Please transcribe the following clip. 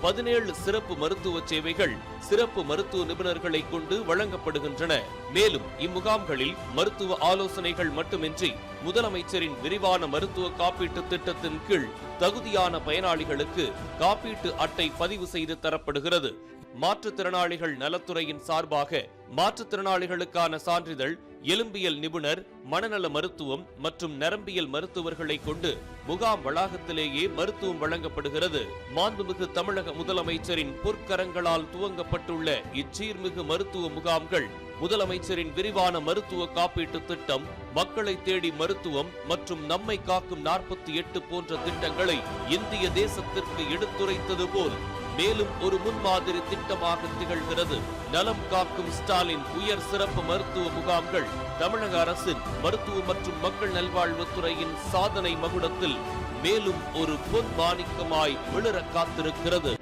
17 சிறப்பு மருத்துவ சேவைகள் சிறப்பு மருத்துவ நிபுணர்களை கொண்டு வழங்கப்படுகின்றன. மேலும் இம்முகாம்களில் மருத்துவ ஆலோசனைகள் மட்டுமின்றி முதலமைச்சரின் விரிவான மருத்துவ காப்பீட்டு திட்டத்தின் கீழ் தகுதியான பயனாளிகளுக்கு காப்பீட்டு அட்டை பதிவு செய்து தரப்படுகிறது. மாற்றுத்திறனாளிகள் நலத்துறையின் சார்பாக மாற்றுத்திறனாளிகளுக்கான சான்றிதழ், எலும்பியல் நிபுணர், மனநல மருத்துவம் மற்றும் நரம்பியல் மருத்துவர்களை கொண்டு முகாம் வளாகத்திலேயே மருத்துவம் வழங்கப்படுகிறது. மாண்புமிகு தமிழக முதலமைச்சரின் பொற்கரங்களால் துவங்கப்பட்டுள்ள இச்சீர்மிகு மருத்துவ முகாம்கள் முதலமைச்சரின் விரிவான மருத்துவ காப்பீட்டு திட்டம், மக்களை தேடி மருத்துவம் மற்றும் நம்மை காக்கும் 48 போன்ற திட்டங்களை இந்திய தேசத்திற்கு எடுத்துரைத்தது போல் மேலும் ஒரு முன்மாதிரி திட்டமாக திகழ்கிறது. நலம் காக்கும் ஸ்டாலின் உயர் சிறப்பு மருத்துவ முகாம்கள் தமிழக அரசின் மருத்துவ மற்றும் மக்கள் நல்வாழ்வுத்துறையின் சாதனை மகுடத்தில் மேலும் ஒரு பொன் மாணிக்கமாய் விளர காத்திருக்கிறது.